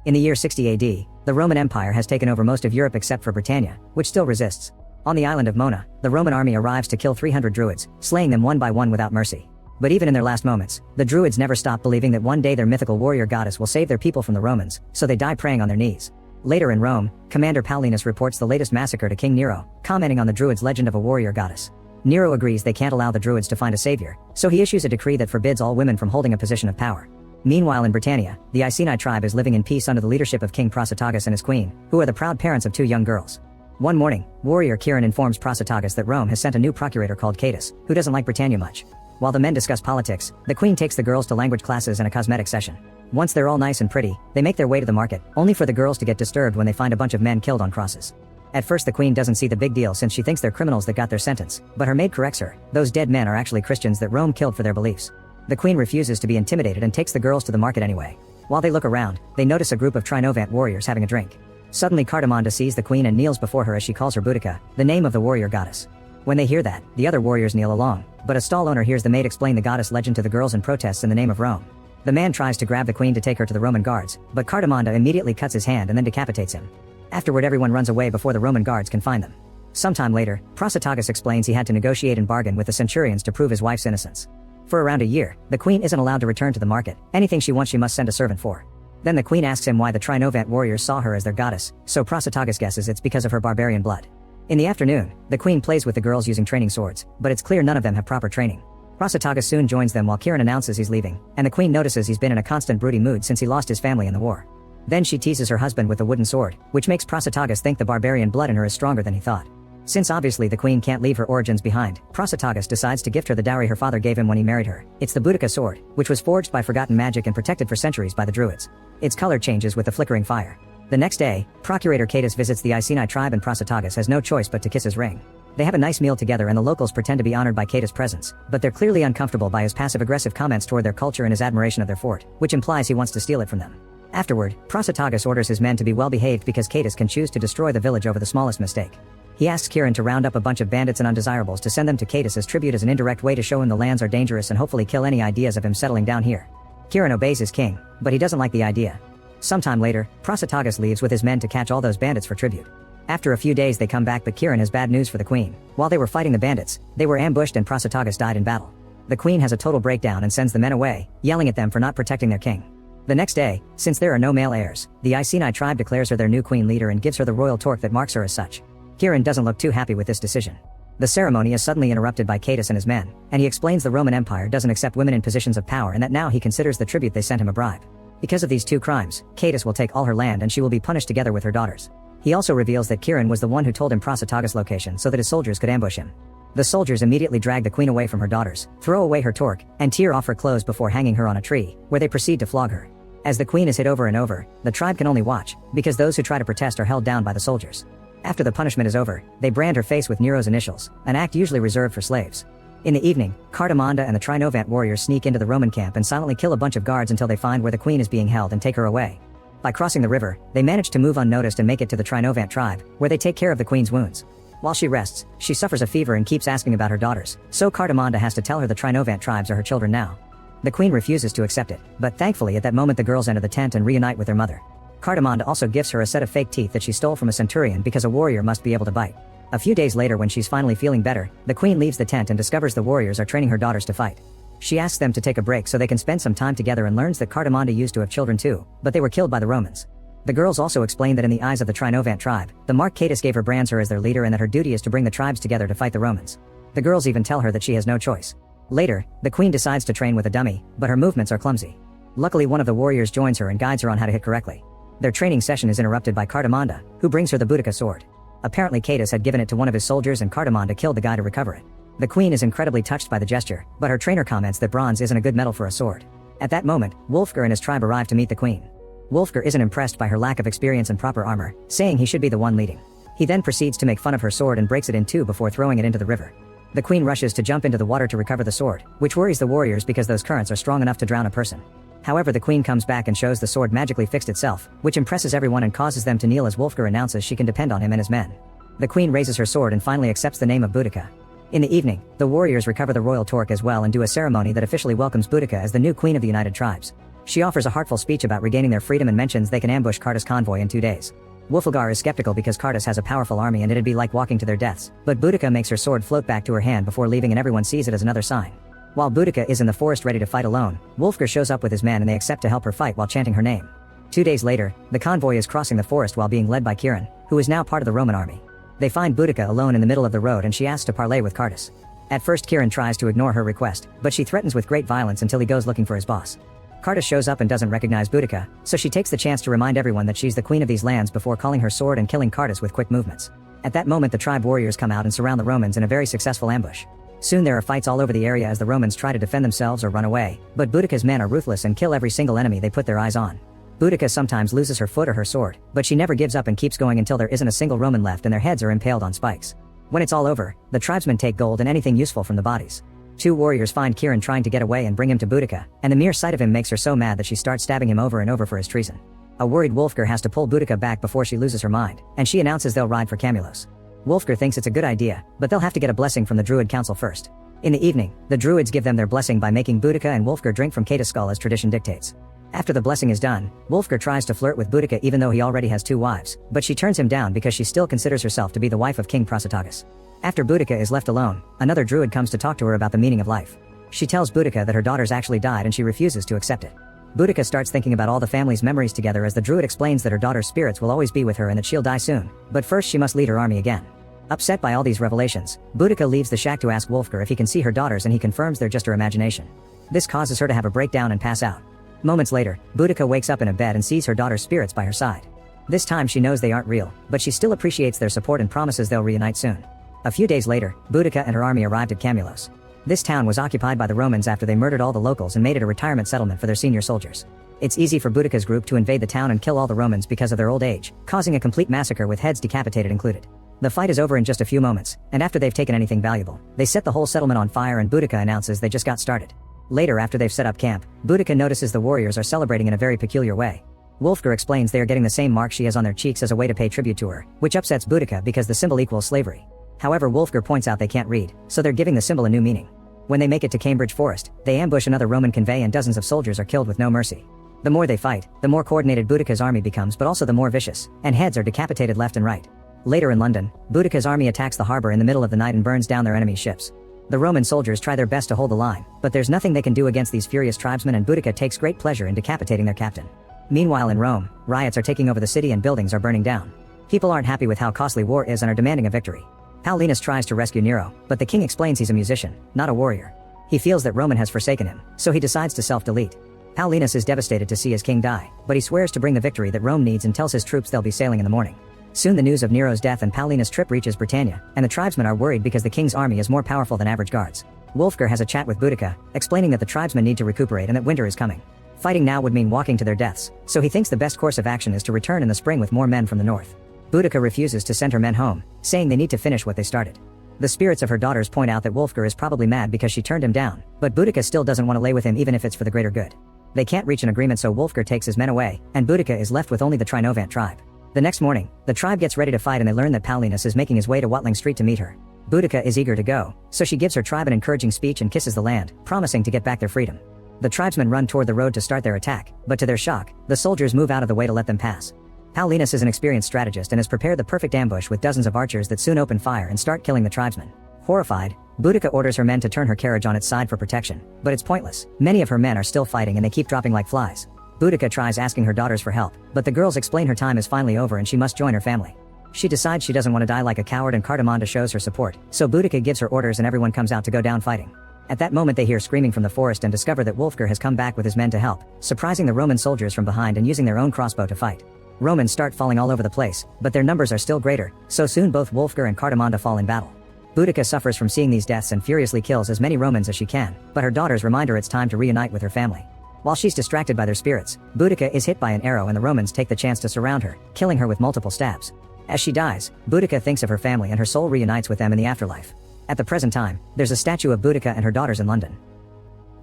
In the year 60 AD, the Roman Empire has taken over most of Europe except for Britannia, which still resists. On the island of Mona, the Roman army arrives to kill 300 druids, slaying them one by one without mercy. But even in their last moments, the druids never stop believing that one day their mythical warrior goddess will save their people from the Romans, so they die praying on their knees. Later in Rome, Commander Paulinus reports the latest massacre to King Nero, commenting on the druids' legend of a warrior goddess. Nero agrees they can't allow the druids to find a savior, so he issues a decree that forbids all women from holding a position of power. Meanwhile in Britannia, the Iceni tribe is living in peace under the leadership of King Prasutagus and his queen, who are the proud parents of 2 young girls. One morning, warrior Kieran informs Prasutagus that Rome has sent a new procurator called Catus, who doesn't like Britannia much. While the men discuss politics, the queen takes the girls to language classes and a cosmetic session. Once they're all nice and pretty, they make their way to the market, only for the girls to get disturbed when they find a bunch of men killed on crosses. At first the queen doesn't see the big deal since she thinks they're criminals that got their sentence, but her maid corrects her. Those dead men are actually Christians that Rome killed for their beliefs. The queen refuses to be intimidated and takes the girls to the market anyway. While they look around, they notice a group of Trinovant warriors having a drink. Suddenly Cardamonda sees the queen and kneels before her as she calls her Boudica, the name of the warrior goddess. When they hear that, the other warriors kneel along, but a stall owner hears the maid explain the goddess legend to the girls and protests in the name of Rome. The man tries to grab the queen to take her to the Roman guards, but Cardamonda immediately cuts his hand and then decapitates him. Afterward everyone runs away before the Roman guards can find them. Sometime later, Prasutagus explains he had to negotiate and bargain with the centurions to prove his wife's innocence. For around a year, the queen isn't allowed to return to the market. Anything she wants she must send a servant for. Then the queen asks him why the Trinovant warriors saw her as their goddess, so Prasutagus guesses it's because of her barbarian blood. In the afternoon, the queen plays with the girls using training swords, but it's clear none of them have proper training. Prasutagus soon joins them while Kieran announces he's leaving, and the queen notices he's been in a constant broody mood since he lost his family in the war. Then she teases her husband with a wooden sword, which makes Prasutagus think the barbarian blood in her is stronger than he thought. Since obviously the queen can't leave her origins behind, Prasutagus decides to gift her the dowry her father gave him when he married her. It's the Boudica sword, which was forged by forgotten magic and protected for centuries by the druids. Its color changes with the flickering fire. The next day, Procurator Catus visits the Iceni tribe and Prasutagus has no choice but to kiss his ring. They have a nice meal together and the locals pretend to be honored by Catus' presence, but they're clearly uncomfortable by his passive-aggressive comments toward their culture and his admiration of their fort, which implies he wants to steal it from them. Afterward, Prasutagus orders his men to be well-behaved because Catus can choose to destroy the village over the smallest mistake. He asks Kieran to round up a bunch of bandits and undesirables to send them to Catus as tribute as an indirect way to show him the lands are dangerous and hopefully kill any ideas of him settling down here. Kieran obeys his king, but he doesn't like the idea. Sometime later, Prasutagus leaves with his men to catch all those bandits for tribute. After a few days they come back but Kieran has bad news for the queen. While they were fighting the bandits, they were ambushed and Prasutagus died in battle. The queen has a total breakdown and sends the men away, yelling at them for not protecting their king. The next day, since there are no male heirs, the Iceni tribe declares her their new queen leader and gives her the royal torque that marks her as such. Kieran doesn't look too happy with this decision. The ceremony is suddenly interrupted by Catus and his men, and he explains the Roman Empire doesn't accept women in positions of power and that now he considers the tribute they sent him a bribe. Because of these 2 crimes, Catus will take all her land and she will be punished together with her daughters. He also reveals that Kieran was the one who told him Prasutagus' location so that his soldiers could ambush him. The soldiers immediately drag the queen away from her daughters, throw away her torque, and tear off her clothes before hanging her on a tree, where they proceed to flog her. As the queen is hit over and over, the tribe can only watch, because those who try to protest are held down by the soldiers. After the punishment is over, they brand her face with Nero's initials, an act usually reserved for slaves. In the evening, Cardamonda and the Trinovant warriors sneak into the Roman camp and silently kill a bunch of guards until they find where the queen is being held and take her away. By crossing the river, they manage to move unnoticed and make it to the Trinovant tribe, where they take care of the queen's wounds. While she rests, she suffers a fever and keeps asking about her daughters, so Cardamonda has to tell her the Trinovant tribes are her children now. The queen refuses to accept it, but thankfully at that moment the girls enter the tent and reunite with their mother. Cardamonda also gives her a set of fake teeth that she stole from a centurion because a warrior must be able to bite. A few days later when she's finally feeling better, the queen leaves the tent and discovers the warriors are training her daughters to fight. She asks them to take a break so they can spend some time together and learns that Cardamonda used to have children too, but they were killed by the Romans. The girls also explain that in the eyes of the Trinovant tribe, the mark Catus gave her brands her as their leader and that her duty is to bring the tribes together to fight the Romans. The girls even tell her that she has no choice. Later, the queen decides to train with a dummy, but her movements are clumsy. Luckily one of the warriors joins her and guides her on how to hit correctly. Their training session is interrupted by Cardamonda, who brings her the Boudica sword. Apparently Catus had given it to one of his soldiers and Cardamonda killed the guy to recover it. The queen is incredibly touched by the gesture, but her trainer comments that bronze isn't a good metal for a sword. At that moment, Wulfgar and his tribe arrive to meet the queen. Wulfgar isn't impressed by her lack of experience and proper armor, saying he should be the one leading. He then proceeds to make fun of her sword and breaks it in 2 before throwing it into the river. The queen rushes to jump into the water to recover the sword, which worries the warriors because those currents are strong enough to drown a person. However, the queen comes back and shows the sword magically fixed itself, which impresses everyone and causes them to kneel as Wulfgar announces she can depend on him and his men. The queen raises her sword and finally accepts the name of Boudica. In the evening, the warriors recover the royal torque as well and do a ceremony that officially welcomes Boudica as the new queen of the United Tribes. She offers a heartful speech about regaining their freedom and mentions they can ambush Cartus' convoy in 2 days. Wulfgar is skeptical because Cartus has a powerful army and it'd be like walking to their deaths, but Boudica makes her sword float back to her hand before leaving and everyone sees it as another sign. While Boudica is in the forest ready to fight alone, Wulfgar shows up with his men and they accept to help her fight while chanting her name. 2 days later, the convoy is crossing the forest while being led by Kieran, who is now part of the Roman army. They find Boudica alone in the middle of the road and she asks to parley with Cartus. At first Kieran tries to ignore her request, but she threatens with great violence until he goes looking for his boss. Cartus shows up and doesn't recognize Boudica, so she takes the chance to remind everyone that she's the queen of these lands before calling her sword and killing Cartus with quick movements. At that moment the tribe warriors come out and surround the Romans in a very successful ambush. Soon there are fights all over the area as the Romans try to defend themselves or run away, but Boudica's men are ruthless and kill every single enemy they put their eyes on. Boudica sometimes loses her foot or her sword, but she never gives up and keeps going until there isn't a single Roman left and their heads are impaled on spikes. When it's all over, the tribesmen take gold and anything useful from the bodies. 2 warriors find Kieran trying to get away and bring him to Boudica, and the mere sight of him makes her so mad that she starts stabbing him over and over for his treason. A worried Wulfgar has to pull Boudica back before she loses her mind, and she announces they'll ride for Camulos. Wulfgar thinks it's a good idea, but they'll have to get a blessing from the Druid Council first. In the evening, the Druids give them their blessing by making Boudica and Wulfgar drink from Catus' skull as tradition dictates. After the blessing is done, Wulfgar tries to flirt with Boudica even though he already has 2 wives, but she turns him down because she still considers herself to be the wife of King Prasutagus. After Boudica is left alone, another Druid comes to talk to her about the meaning of life. She tells Boudica that her daughters actually died and she refuses to accept it. Boudica starts thinking about all the family's memories together as the Druid explains that her daughter's spirits will always be with her and that she'll die soon, but first she must lead her army again. Upset by all these revelations, Boudica leaves the shack to ask Wulfgar if he can see her daughters and he confirms they're just her imagination. This causes her to have a breakdown and pass out. Moments later, Boudica wakes up in a bed and sees her daughter's spirits by her side. This time she knows they aren't real, but she still appreciates their support and promises they'll reunite soon. A few days later, Boudica and her army arrived at Camulos. This town was occupied by the Romans after they murdered all the locals and made it a retirement settlement for their senior soldiers. It's easy for Boudica's group to invade the town and kill all the Romans because of their old age, causing a complete massacre with heads decapitated included. The fight is over in just a few moments, and after they've taken anything valuable, they set the whole settlement on fire and Boudica announces they just got started. Later after they've set up camp, Boudica notices the warriors are celebrating in a very peculiar way. Wulfgar explains they are getting the same mark she has on their cheeks as a way to pay tribute to her, which upsets Boudica because the symbol equals slavery. However, Wulfgar points out they can't read, so they're giving the symbol a new meaning. When they make it to Cambridge Forest, they ambush another Roman convoy and dozens of soldiers are killed with no mercy. The more they fight, the more coordinated Boudica's army becomes but also the more vicious, and heads are decapitated left and right. Later in London, Boudica's army attacks the harbor in the middle of the night and burns down their enemy's ships. The Roman soldiers try their best to hold the line, but there's nothing they can do against these furious tribesmen and Boudica takes great pleasure in decapitating their captain. Meanwhile in Rome, riots are taking over the city and buildings are burning down. People aren't happy with how costly war is and are demanding a victory. Paulinus tries to rescue Nero, but the king explains he's a musician, not a warrior. He feels that Roman has forsaken him, so he decides to self-delete. Paulinus is devastated to see his king die, but he swears to bring the victory that Rome needs and tells his troops they'll be sailing in the morning. Soon the news of Nero's death and Paulinus' trip reaches Britannia, and the tribesmen are worried because the king's army is more powerful than average guards. Wulfgar has a chat with Boudica, explaining that the tribesmen need to recuperate and that winter is coming. Fighting now would mean walking to their deaths, so he thinks the best course of action is to return in the spring with more men from the north. Boudica refuses to send her men home, saying they need to finish what they started. The spirits of her daughters point out that Wulfgar is probably mad because she turned him down, but Boudica still doesn't want to lay with him even if it's for the greater good. They can't reach an agreement so Wulfgar takes his men away, and Boudica is left with only the Trinovant tribe. The next morning, the tribe gets ready to fight and they learn that Paulinus is making his way to Watling Street to meet her. Boudica is eager to go, so she gives her tribe an encouraging speech and kisses the land, promising to get back their freedom. The tribesmen run toward the road to start their attack, but to their shock, the soldiers move out of the way to let them pass. Paulinus is an experienced strategist and has prepared the perfect ambush with dozens of archers that soon open fire and start killing the tribesmen. Horrified, Boudica orders her men to turn her carriage on its side for protection, but it's pointless. Many of her men are still fighting and they keep dropping like flies. Boudica tries asking her daughters for help, but the girls explain her time is finally over and she must join her family. She decides she doesn't want to die like a coward and Cartamonda shows her support, so Boudica gives her orders and everyone comes out to go down fighting. At that moment they hear screaming from the forest and discover that Wulfgar has come back with his men to help, surprising the Roman soldiers from behind and using their own crossbow to fight. Romans start falling all over the place, but their numbers are still greater, so soon both Wulfgar and Cartamonda fall in battle. Boudica suffers from seeing these deaths and furiously kills as many Romans as she can, but her daughters remind her it's time to reunite with her family. While she's distracted by their spirits, Boudica is hit by an arrow and the Romans take the chance to surround her, killing her with multiple stabs. As she dies, Boudica thinks of her family and her soul reunites with them in the afterlife. At the present time, there's a statue of Boudica and her daughters in London.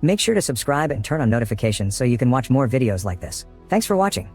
Make sure to subscribe and turn on notifications so you can watch more videos like this. Thanks for watching.